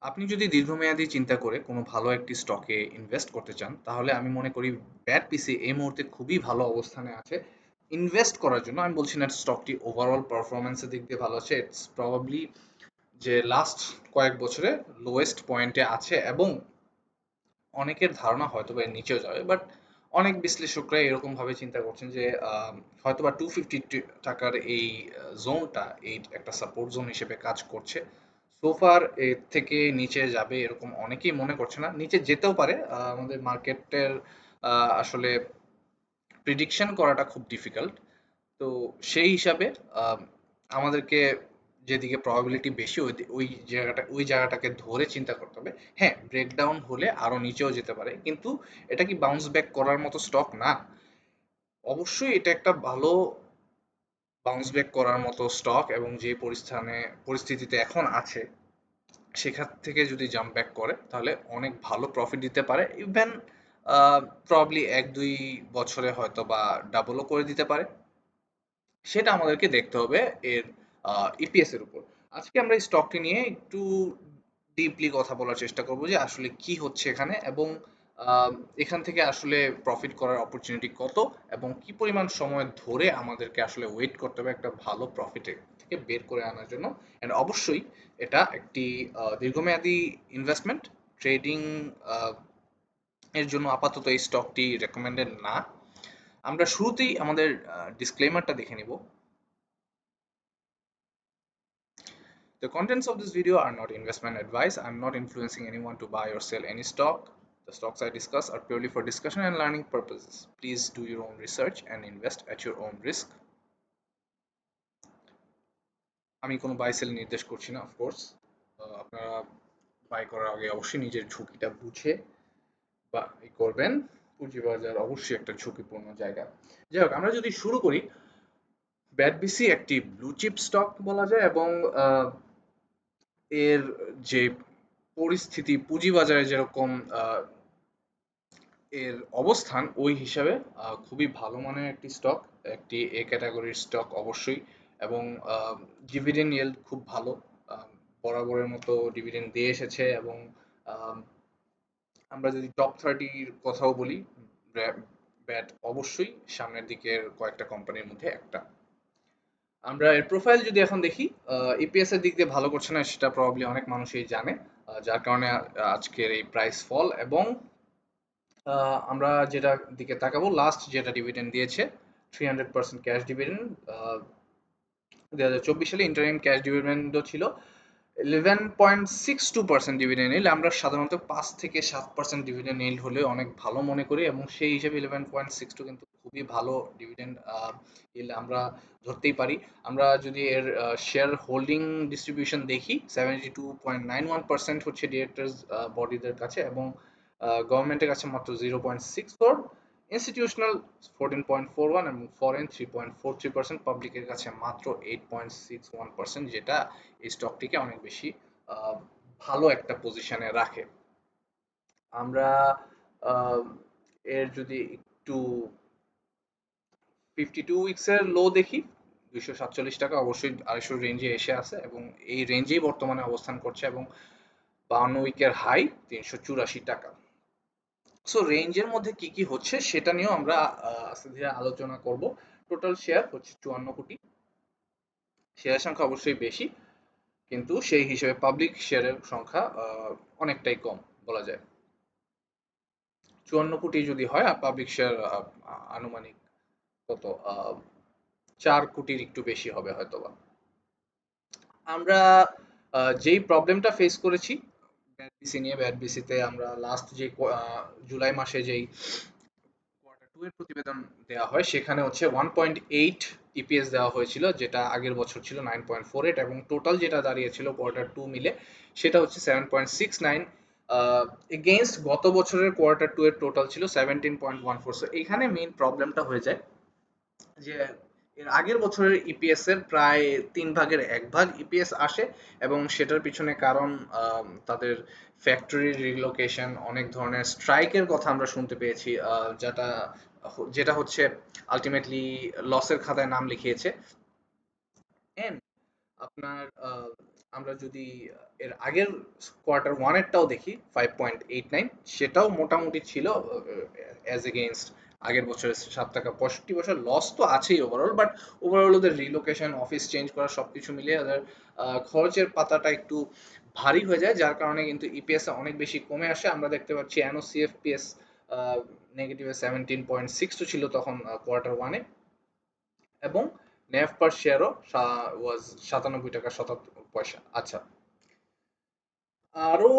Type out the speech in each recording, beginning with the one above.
আপনি যদি দীর্ঘমেয়াদী চিন্তা করে কোনো ভালো একটি স্টকে ইনভেস্ট করতে চান, তাহলে আমি মনে করি ব্যাট পিসি এই মুহূর্তে খুবই ভালো অবস্থানে আছে ইনভেস্ট করার জন্য। আমি বলছি না স্টকটি ওভারঅল পারফরম্যান্সের দিক দিয়ে ভালো আছে, ইটস প্রবাবলি যে লাস্ট কয়েক বছরে লোয়েস্ট পয়েন্টে আছে, এবং অনেকের ধারণা হয়তো বা এর নিচেও যাবে, বাট অনেক বিশ্লেষকরা এরকম ভাবে চিন্তা করছেন যে হয়তো বা 250 টাকার এই জোনটা এই একটা সাপোর্ট জোন হিসেবে কাজ করছে। সোফার এর থেকে নিচে যাবে এরকম অনেকেই মনে করছে না, নিচে যেতেও পারে। আমাদের মার্কেটের আসলে প্রিডিকশন করাটা খুব ডিফিকাল্ট। তো সেই হিসাবে আম, আমাদেরকে যেদিকে প্রবাবিলিটি বেশি ওই জায়গাটাকে ধরে চিন্তা করতে হবে। হ্যাঁ, ব্রেকডাউন হলে আরো নিচেও যেতে পারে, কিন্তু এটা কি বাউন্স ব্যাক করার মতো স্টক না। অবশ্যই এটা একটা ভালো বাউন্স ব্যাক করার মতো স্টক, এবং যে পরিস্থিতিতে এখন আছে সেখান থেকে যদি জাম্প ব্যাক করে তাহলে অনেক ভালো প্রফিট দিতে পারে। ইভেন প্রবাবলি 1-2 বছরে হয়তো বা ডাবলও করে দিতে পারে। সেটা আমাদেরকে দেখতে হবে এর ইপিএস এর উপর। আজকে আমরা এই স্টকটি নিয়ে একটু ডিপলি কথা বলার চেষ্টা করব যে আসলে কি হচ্ছে এখানে, এবং আহ, এখান থেকে আসলে প্রফিট করার অপরচুনিটি কত, এবং কি পরিমাণ সময় ধরে আমাদেরকে আসলে ওয়েট করতে হবে একটা ভালো প্রফিট থেকে বের করে আনার জন্য। অ্যান্ড অবশ্যই এটা একটি দীর্ঘমেয়াদী ইনভেস্টমেন্ট। ট্রেডিং এর জন্য আপাতত এই স্টকটি রেকমেন্ডেড না। আমরা শুরুতেই আমাদের ডিসক্লেমারটা দেখে নিব। The contents of this video are not investment advice. I'm not influencing anyone to buy or sell any stock. The stocks I discuss are purely for discussion and learning purposes. Please do your own research and invest at your own risk. আমি কোনো buy sell নির্দেশ করছি না, of course. আপনারা by করার আগে অবশ্যই নিজের ঝুঁকিটা বুঝে করবেন। পুঁজিবাজার অবশ্যই একটা ঝুঁকিপূর্ণ জায়গা। যাই হোক, আমরা যদি শুরু করি, ব্যাটবিসি একটি ব্লু চিপ স্টক বলা যায়, এবং আহ, এর যে পরিস্থিতি পুঁজিবাজারে যেরকম এর অবস্থান ওই হিসাবে খুবই ভালো মানের একটি স্টক, একটি এ ক্যাটাগরির স্টক অবশ্যই। এবং ডিভিডেন্ড ইয়েল্ড খুব ভালো, আহ, বরাবরের মতো ডিভিডেন্ড দিয়ে এসেছে। এবং আহ, আমরা যদি টপ 30-র কথাও বলি, ব্যাট অবশ্যই সামনের দিকের কয়েকটা কোম্পানির মধ্যে একটা। আমরা এর প্রোফাইল যদি এখন দেখি, ইপিএস এর দিক দিয়ে ভালো করছে না, সেটা প্রবাবলি অনেক মানুষই জানে। যার কারণে আজকের এই প্রাইস ফল। এবং আমরা যেটা দিকে তাকাবো, লাস্ট যেটা ডিভিডেন্ড দিয়েছে 300% ক্যাশ ডিভিডেন্ড। 2024 সালে ইন্টারিম ক্যাশ ডিভিডেন্ডও ছিল 11.62% ডিভিডেন্ড ইল্ড। আমরা সাধারণত 5 থেকে 7% ডিভিডেন্ড ইল্ড হলে অনেক ভালো মনে করি, এবং সেই হিসেবে 11.62 কিন্তু খুবই ভালো ডিভিডেন্ড ইল্ড আমরা ধরতেই পারি। আমরা যদি এর শেয়ার হোল্ডিং ডিস্ট্রিবিউশন দেখি, 72.91% হচ্ছে ডিরেক্টরস বডিদের কাছে, এবং গভর্নমেন্টের কাছে মাত্র 0.64, ইনস্টিটিউশনাল 14.41, এবং ফরেন 3.43%, পাবলিকের কাছে মাত্র 8.61%, যেটা এই স্টকটিকে অনেক বেশি আহ, ভালো একটা পজিশনে রাখে। আমরা আহ, এর যদি একটু 52 উইকসের লো দেখি, 247 টাকা, অবশ্যই 250 রেঞ্জে এসে আছে, এবং এই রেঞ্জেই বর্তমানে অবস্থান করছে। এবং 52 উইকের হাই 384 টাকা। সো রেঞ্জের মধ্যে কি কি হচ্ছে সেটা নিয়েও আমরা আস্তে ধীরে আলোচনা করব। টোটাল শেয়ার হচ্ছে 54 কোটি। শেয়ার সংখ্যা অবশ্যই বেশি, কিন্তু সেই হিসেবে পাবলিক শেয়ারের সংখ্যা অনেকটাই কম বলা যায়। 54 কোটি যদি হয়, আর পাবলিক শেয়ার আনুমানিক কত, 4 কোটির একটু বেশি হবে হয়তোবা। আমরা যেই প্রবলেমটা ফেস করেছি ব্যাট বিসিতে, আমরা লাস্ট যে জুলাই মাসে যেই কোয়ার্টার 2 এর প্রতিবেদন দেওয়া হয়, সেখানে হচ্ছে 1.8 ইপিএস দেওয়া হয়েছিল, যেটা আগের বছর ছিল 9.48, এবং টোটাল যেটা দাঁড়িয়েছিল কোয়ার্টার 2 মিলে সেটা হচ্ছে 7.69। এগেইনস্ট গত বছরের কোয়ার্টার 2 এর টোটাল ছিল 17.14। সো এখানে মেইন প্রবলেমটা হয়ে যায় যে এর আগের বছরের ইপিএস এর প্রায় 3/1 ইপিএস আসে, এবং সেটার পিছনে কারণ তাদের ফ্যাক্টরি রিলোকেশন, অনেক ধরনের স্ট্রাইকের কথা আমরা শুনতে পেয়েছি, যেটা হচ্ছে আলটিমেটলি লসের খাতায় নাম লিখিয়েছে। এন্ড আপনার আমরা যদি এর আগের কোয়ার্টার ওয়ানেরটাও দেখি 5.89, সেটাও মোটামুটি ছিল অ্যাজ এগেইনস্ট আগের বছরের 7 টাকা 65 পয়সা। লস তো আছেই ওভারঅল, বাট ওভারঅল ওদের রিলোকেশন, অফিস চেঞ্জ করা, সবকিছু মিলিয়ে ওদের খরচের পাতাটা একটু ভারী হয়ে যায়, যার কারণে কিন্তু ইপিএস অনেক বেশি কমে আসে। আমরা দেখতে পাচ্ছি এনওসিএফপিএস নেগেটিভে 17.6 ছিল তখন কোয়ার্টার ওয়ানে, এবং নেভ পার শেয়ারও ওয়াজ 97 টাকা 77 পয়সা। আচ্ছা, আরো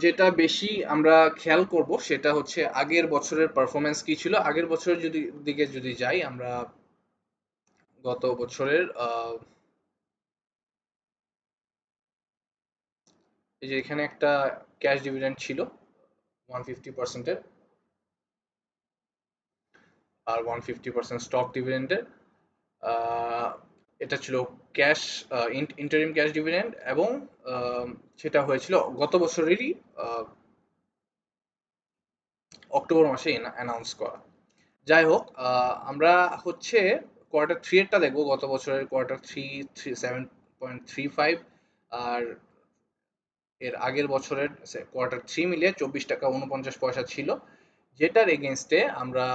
যেটা বেশি আমরা খেয়াল করব সেটা হচ্ছে আগের বছরের পারফরমেন্স কি ছিল। আগের বছরের দিকে যদি যাই আমরা, গত বছরের এই যে এখানে একটা ক্যাশ ডিভিডেন্ড ছিল 150%-এর, আর 150% স্টক ডিভিডেন্ডের। আহ, এটা ছিল ক্যাশ ইন্টারিম ক্যাশ ডিভিডেন্ড, এবং সেটা হয়েছিল গত বছরেরই অক্টোবর মাসে অ্যানাউন্স করা। যাই হোক, আমরা হচ্ছে কোয়ার্টার থ্রি এরটা দেখবো। গত বছরের কোয়ার্টার থ্রি 7.35, আর এর আগের বছরের কোয়ার্টার থ্রি মিলিয়ে 24 টাকা 49 পয়সা ছিল, যেটার এগেনস্টে আমরা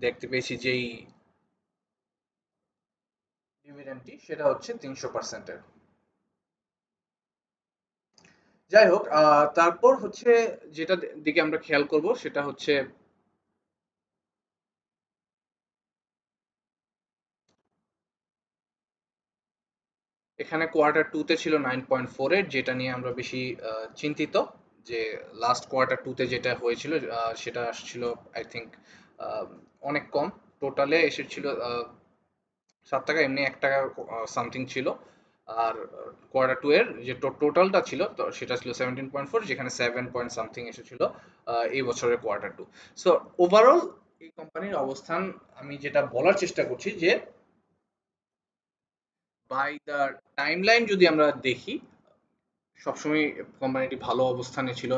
দেখতে পেয়েছি যেই ডিভিডেন্ডটি, সেটা হচ্ছে 300%-এর। যাই হোক, তারপর হচ্ছে যেটা দিকে আমরা খেয়াল করব সেটা হচ্ছে এখানে কোয়ার্টার টুতে ছিল 9.48, যেটা নিয়ে আমরা বেশি চিন্তিত, যে লাস্ট কোয়ার্টার টুতে যেটা হয়েছিল সেটা আসছিল আই থিঙ্ক অনেক কম। টোটালে এসেছিল 7 টাকা, এমনি 1 টাকা সামথিং ছিল। আর কোয়ার্টার টু এর যে টোটালটা ছিল তো সেটা ছিল 17.4, যেখানে 7 পয়েন্ট সামথিং এসেছিল এই বছরের কোয়ার্টার টু। সো ওভারঅল এই কোম্পানির অবস্থান, আমি যেটা বলার চেষ্টা করছি যে বাই দ্য টাইমলাইন যদি আমরা দেখি, সবসময় কোম্পানিটি ভালো অবস্থানে ছিল।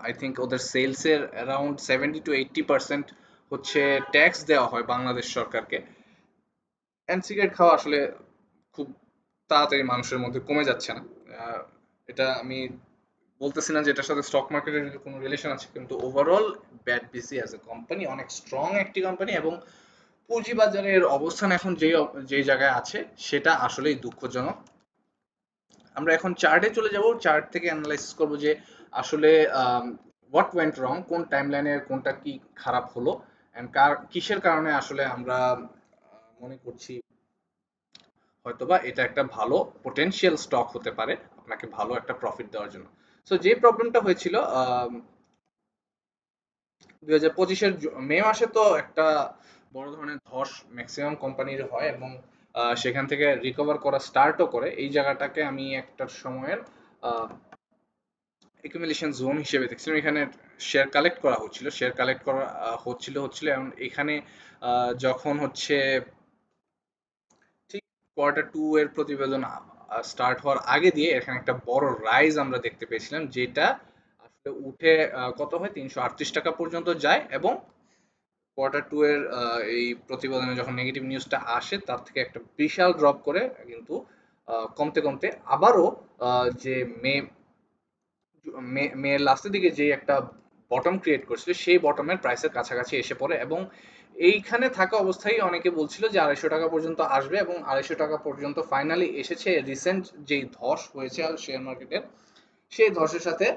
আই থিঙ্ক ওদের সেলসের অ্যারাউন্ড 70-80% হচ্ছে ট্যাক্স দেওয়া হয় বাংলাদেশ সরকারকে। অ্যান্ড সিগারেট খাওয়া আসলে খুব তাড়াতাড়ি মানুষের মধ্যে কমে যাচ্ছে না। আহ, এটা আমি বলতেছি না যে এটার সাথে স্টক মার্কেটের কোনো রিলেশন আছে, কিন্তু ওভারঅল ব্যাড বিসি অ্যাজ এ কোম্পানি অনেক স্ট্রং একটি কোম্পানি, এবং পুঁজিবাজারের অবস্থান এখন যে জায়গায় আছে সেটা আসলেই দুঃখজনক। আমরা এখন চার্টে চলে যাব, চার্ট থেকে অ্যানালাইসিস করব যে আসলে হোয়াট ওয়েন্ট রং, কোন টাইমলাইনের কোনটা কি খারাপ হলো, এন্ড কিসের কারণে আসলে আমরা মনে করছি হয়তোবা এটা একটা ভালো পোটেনশিয়াল স্টক হতে পারে আপনাকে ভালো একটা প্রফিট দেওয়ার জন্য। সো যে প্রবলেমটা হয়েছিল 2025-এর মে মাসে, তো একটা বড় ধরনের ধস ম্যাক্সিমাম কোম্পানির হয়, এবং সেখান থেকে রিকভার করা স্টার্টও করে। এই জায়গাটাকে আমি একটা সময়ের একুমুলেশন জোন হিসেবে দেখছিলাম। এখানে শেয়ার কালেক্ট করা হচ্ছিল, শেয়ার কালেক্ট করা হচ্ছিল, এবং এখানে যখন হচ্ছে ঠিক কোয়ার্টার টু এর প্রতিবেদন স্টার্ট হওয়ার আগে দিয়ে এখানে একটা বড় রাইজ আমরা দেখতে পেয়েছিলাম, যেটা আসলে উঠে কত হয় 338 টাকা পর্যন্ত যায়, এবং কোয়ার্টার টু এর এই প্রতিবেদনে যখন নেগেটিভ নিউজটা আসে তার থেকে একটা বিশাল ড্রপ করে কিন্তু কমতে কমতে আবারও যে মে মেয়ের লাস্টের দিকে যে একটা বটম ক্রিয়েট করছিল সেই বটমের প্রাইসের কাছাকাছি এসে পড়ে, এবং এইখানে থাকা অবস্থায় অনেকে বলছিল যে 250 টাকা পর্যন্ত আসবে, এবং 250 টাকা পর্যন্ত ফাইনালি এসেছে। রিসেন্ট যেই ধস হয়েছে শেয়ার মার্কেটের, সেই ধসের সাথে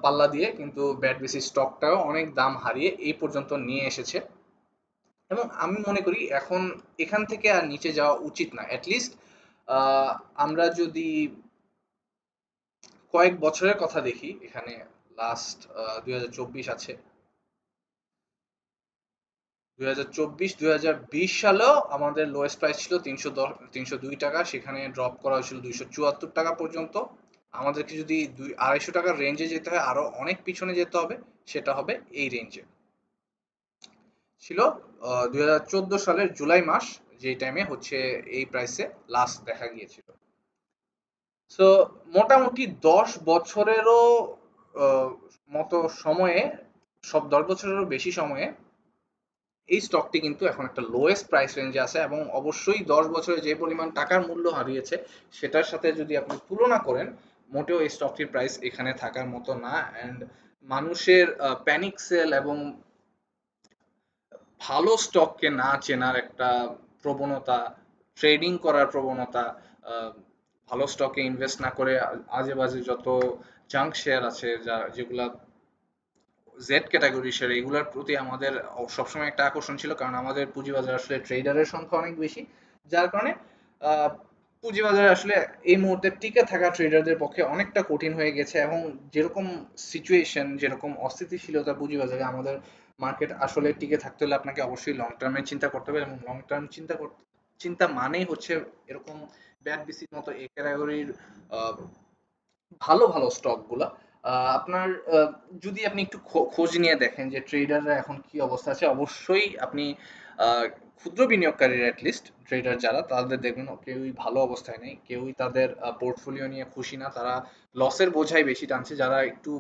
পাল্লা দিয়ে কিন্তু ব্যাড বেসি স্টকটাও অনেক দাম হারিয়ে এই পর্যন্ত নিয়ে এসেছে, এবং আমি মনে করি এখন এখান থেকে আর নিচে যাওয়া উচিত না। অ্যাটলিস্ট আমরা যদি কয়েক বছরের কথা দেখি, এখানে লাস্ট 2024 আছে, 2024-2020 সালেও আমাদের লোয়েস্ট প্রাইস ছিল 302 টাকা, সেখানে ড্রপ করা হয়েছিল 274 টাকা পর্যন্ত। আমাদেরকে যদি 250-250 টাকার রেঞ্জে যেতে হয়, আরো অনেক পিছনে যেতে হবে, সেটা হবে এই রেঞ্জে ছিল 2014 সালের জুলাই মাস, যে টাইমে হচ্ছে এই প্রাইসে লাস্ট দেখা গিয়েছিল। সো মোটামুটি 10 বছরেরও মতো সময়ে, 10 বছরেরও বেশি সময়ে এই স্টকটি কিন্তু এখন একটা লোয়েস্ট প্রাইস রেঞ্জে আছে এবং অবশ্যই 10 বছরে যে পরিমাণ টাকার মূল্য হারিয়েছে সেটার সাথে যদি আপনি তুলনা করেন, মোটেও এই স্টকটির প্রাইস এখানে থাকার মতো না। অ্যান্ড মানুষের প্যানিক সেল এবং ভালো স্টককে না চেনার একটা প্রবণতা, ট্রেডিং করার প্রবণতা, আহ, ভালো স্টকে ইনভেস্ট না করে আজে বাজে যত জাঙ্ক শেয়ার আছে যেগুলা জেড ক্যাটাগরি শেয়ার, এগুলোর প্রতি আমাদের সবসময় একটা আকর্ষণ ছিল, কারণ আমাদের পুঁজিবাজার আসলে ট্রেডারের সংখ্যা অনেক বেশি, যার কারণে আহ, পুঁজিবাজারে আসলে এই মুহূর্তে টিকে থাকা ট্রেডারদের পক্ষে অনেকটা কঠিন হয়ে গেছে। এবং যেরকম সিচুয়েশন, যেরকম অস্থিতিশীলতা পুঁজিবাজারে, আমাদের মার্কেট আসলে টিকে থাকতে হলে আপনাকে অবশ্যই লং টার্মে চিন্তা করতে হবে। এবং লং টার্ম চিন্তা মানেই হচ্ছে এরকম ব্যাট বিসির মতো এ ক্যাটাগরির ভালো ভালো স্টকগুলা আপনার যদি আপনি একটু খোঁজ নিয়ে দেখেন যে ট্রেডাররা এখন কি অবস্থা আছে, অবশ্যই আপনি আহ, ক্ষুদ্র বিনিয়োগকারীরা অ্যাটলিস্ট ট্রেডার যারা, তাদের দেখবেন কেউই ভালো অবস্থায় নেই, কেউই তাদের পোর্টফোলিও নিয়ে খুশি না, তারা লসের বোঝাই বেশি টানছে। যারা একটু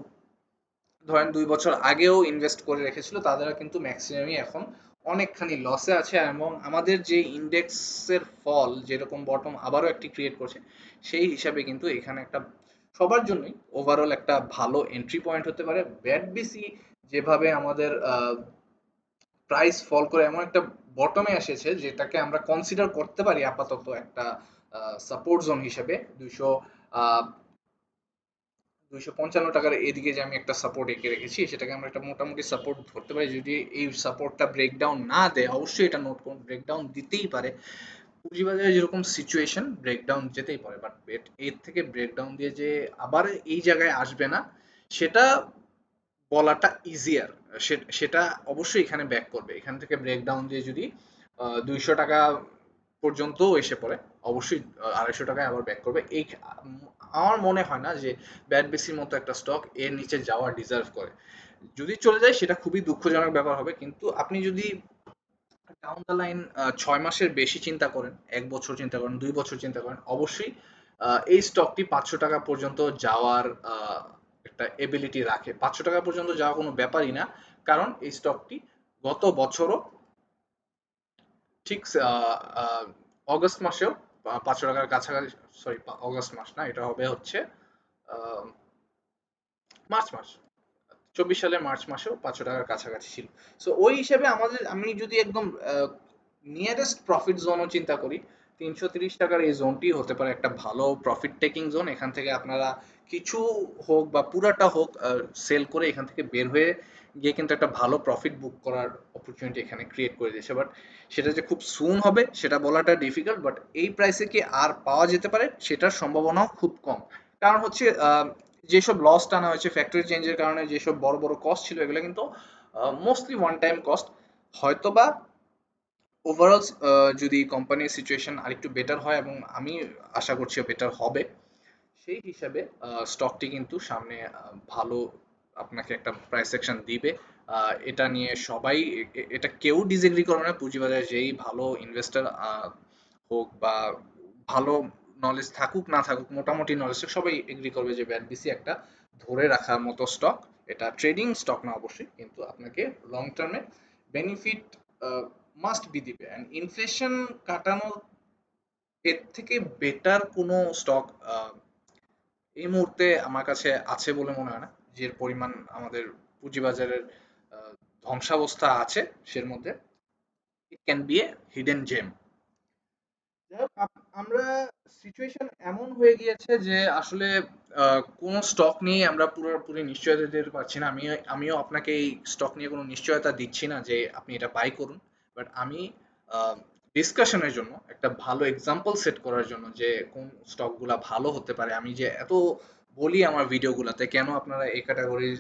ধরেন 2 বছর আগেও ইনভেস্ট করে রেখেছিল, তাদের কিন্তু ম্যাক্সিমামই এখন অনেকখানি লসে আছে। এবং আমাদের যে ইন্ডেক্সের ফল যেরকম বটম আবারও একটি ক্রিয়েট করছে, সেই হিসাবে কিন্তু এখানে একটা সবার জন্যই ওভারঅল একটা ভালো এন্ট্রি পয়েন্ট হতে পারে। ব্যাট বিসি যেভাবে আমাদের প্রাইস ফল করে এমন একটা বটমে এসেছে যেটাকে আমরা কনসিডার করতে পারি আপাতত একটা সাপোর্ট জোন হিসেবে। 255 টাকার এদিকে যে আমি একটা সাপোর্ট এঁকে রেখেছি, সেটাকে আমরা একটা মোটামুটি সাপোর্ট ধরতে পারি। যদি এই সাপোর্টটা ব্রেকডাউন না দেয়, অবশ্যই এটা নোট করুন, ব্রেকডাউন দিতেই পারে। পুঁজিবাজারে যেরকম সিচুয়েশন, ব্রেকডাউন যেতেই পারে, বাট এর থেকে ব্রেকডাউন দিয়ে যে আবার এই জায়গায় আসবে না, সেটা বলাটা ইজিয়ার। সেটা অবশ্যই এখানে ব্যাক করবে। এখান থেকে ব্রেকডাউন দিয়ে যদি 200 টাকা পর্যন্ত এসে পড়ে, অবশ্যই 250 টাকায় আবার ব্যাক করবে। আমার মনে হয় না যে ব্যাট বেসির মতো একটা স্টক এর নিচে যাওয়া ডিজার্ভ করে। যদি চলে যায় সেটা খুবই দুঃখজনক ব্যাপার হবে, কিন্তু আপনি যদি ডাউন দ্য লাইন 6 মাসের বেশি চিন্তা করেন, 1 বছর চিন্তা করেন, 2 বছর চিন্তা করেন, অবশ্যই এই স্টকটি 500 টাকা পর্যন্ত যাওয়ার একটা এবিলিটি রাখে। 500 টাকা পর্যন্ত যাওয়া কোনো ব্যাপারই না, কারণ এই স্টকটি গত বছরও ঠিক অগস্ট মাসেও 500 টাকার কাছাকাছি, সরি অগস্ট মাস না, এটা হবে হচ্ছে আহ, মার্চ মাস, 24 সালের মার্চ মাসেও 500 টাকার কাছাকাছি ছিল। সো ওই হিসেবে আমি যদি একদম নিয়ারেস্ট প্রফিট জোনও চিন্তা করি, 330 টাকার এই জোনটি হতে পারে একটা ভালো প্রফিট টেকিং জোন। এখান থেকে আপনারা কিছু হোক বা পুরাটা হোক সেল করে এখান থেকে বের হয়ে গিয়ে কিন্তু একটা ভালো প্রফিট বুক করার অপরচুনিটি এখানে ক্রিয়েট করে দিয়েছে। বাট সেটা যে খুব সুন হবে সেটা বলাটা ডিফিকাল্ট, বাট এই প্রাইসে কি আর পাওয়া যেতে পারে সেটার সম্ভাবনাও খুব কম। কারণ হচ্ছে যেসব লস টানা হয়েছে ফ্যাক্টরি চেঞ্জের কারণে, যেসব বড় বড় কস্ট ছিল, এগুলো কিন্তু মোস্টলি ওয়ান টাইম কস্ট। হয়তোবা ওভারঅল যদি কোম্পানির সিচুয়েশন আরেকটু বেটার হয়, এবং আমি আশা করছি বেটার হবে, সেই হিসাবে স্টকটি কিন্তু সামনে ভালো আপনাকে একটা প্রাইস সেকশন দিবে। এটা নিয়ে সবাই এটা কেউ ডিসএগ্রি করবে না। পুঁজিবাজারে যেই ভালো ইনভেস্টর হোক বা ভালো নলেজ থাকুক না থাকুক, মোটামুটি নলেজ সবাই এগ্রি করবে যে ব্যাটবিসি একটা ধরে রাখার মতো স্টক। এটা ট্রেডিং স্টক না অবশ্যই, কিন্তু আপনাকে লং টার্মে বেনিফিট মাস্ট বি দিবে। অ্যান্ড ইনফ্লেশন কাটানোর এর থেকে বেটার কোনো স্টক এই মুহূর্তে আমার কাছে আছে বলে মনে হয় না। যে পরিমাণ আমাদের পুঁজিবাজারের ধ্বংসাবস্থা আছে, সের মধ্যে it can be a hidden gem. যাই হোক, আমরা সিচুয়েশন এমন হয়ে গিয়েছে যে আসলে কোন স্টক নিয়ে আমরা পুরোপুরি নিশ্চয়তা দিতে পারছি না। আমিও আপনাকে এই স্টক নিয়ে কোনো নিশ্চয়তা দিচ্ছি না যে আপনি এটা বাই করুন। বাট আমি ডিসকাশনের জন্য একটা ভালো এক্সাম্পল সেট করার জন্য যে কোন স্টকগুলা ভালো হতে পারে, আমি যে এত বলি আমার ভিডিওগুলোতে কেন আপনারা এই ক্যাটাগরির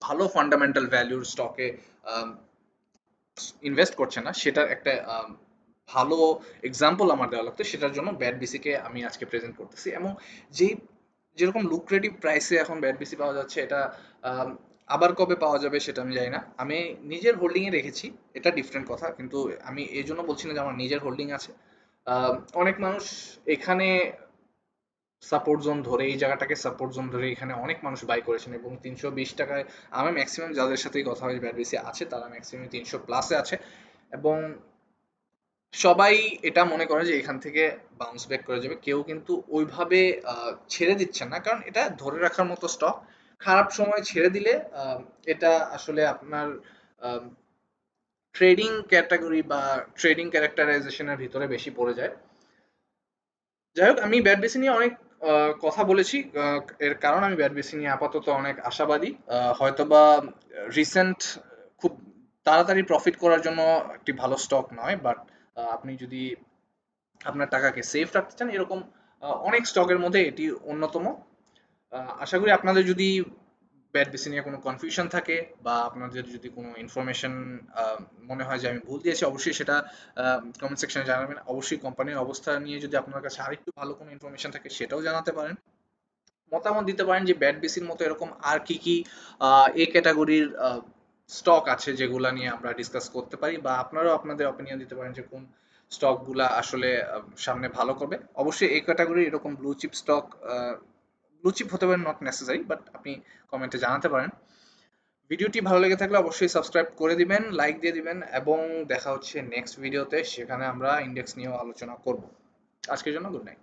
ভালো ফান্ডামেন্টাল ভ্যালুর স্টকে ইনভেস্ট করছে না, সেটার একটা ভালো এক্সাম্পল আমার দেওয়া লাগতো। সেটার জন্য ব্যাট বিসিকে আমি আজকে প্রেজেন্ট করতেছি। এবং যেই যেরকম লুক্রেটিভ প্রাইসে এখন ব্যাট বিসি পাওয়া যাচ্ছে, এটা আম, আবার কবে পাওয়া যাবে সেটা আমি জানি না। আমি নিজের হোল্ডিংয়ে রেখেছি, এটা ডিফারেন্ট কথা, কিন্তু আমি এই জন্য বলছি না যে আমার নিজের হোল্ডিং আছে। অনেক মানুষ এখানে সাপোর্ট জোন ধরে, এই জায়গাটাকে সাপোর্ট জোন ধরে এখানে অনেক মানুষ বাই করেছেন এবং 320 টাকায় আমি ম্যাক্সিমাম যাদের সাথেই কথা হয় ব্যাট আছে তারা ম্যাক্সিমাম 300 প্লাসে আছে এবং সবাই এটা মনে করে যে এখান থেকে বাউন্স ব্যাক করে যাবে, কেউ কিন্তু ওইভাবে ছেড়ে দিচ্ছেন না, কারণ এটা ধরে রাখার মতো স্টক। খারাপ সময় ছেড়ে দিলে এটা আসলে আপনার ট্রেডিং ক্যাটাগরি বা ট্রেডিং ক্যারেক্টারাইজেশনের ভিতরে বেশি পড়ে যায়। যাই হোক, আমি ব্যাট বেসি নিয়ে অনেক কথা বলেছি, এর কারণ আমি ব্যাট বেসি নিয়ে আপাতত অনেক আশাবাদী। হয়তোবা রিসেন্ট খুব তাড়াতাড়ি প্রফিট করার জন্য একটি ভালো স্টক নয়, বাট আপনি যদি আপনার টাকাকে সেফ রাখতে চান এরকম অনেক স্টকের মধ্যে এটি অন্যতম। আশা করি আপনাদের যদি ব্যাট বেসি নিয়ে কোনো কনফিউশন থাকে বা আপনাদের যদি কোনো ইনফরমেশন মনে হয় যে আমি ভুল দিয়েছি, অবশ্যই সেটা কমেন্ট সেকশনে জানাবেন। অবশ্যই কোম্পানির অবস্থা নিয়ে যদি আপনার কাছে আরেকটু ভালো কোনো ইনফরমেশন থাকে সেটাও জানাতে পারেন। মতামত দিতে পারেন যে ব্যাট বেসির মতো এরকম আর কি কি এ ক্যাটাগরির স্টক আছে যেগুলা নিয়ে আমরা ডিসকাস করতে পারি, বা আপনারাও আপনাদের অপিনিয়ন দিতে পারেন যে কোন স্টকগুলা আসলে সামনে ভালো করবে। অবশ্যই এই ক্যাটাগরির এরকম blue chip stock, blue chip হতে পারে, নট নেসেসারি, বাট আপনি কমেন্টে জানাতে পারেন। ভিডিওটি ভালো লেগে থাকলে অবশ্যই সাবস্ক্রাইব করে দিবেন, লাইক দিয়ে দিবেন এবং দেখা হচ্ছে নেক্সট ভিডিওতে, সেখানে আমরা ইন্ডেক্স নিয়েও আলোচনা করব। আজকের জন্য গুড নাইট।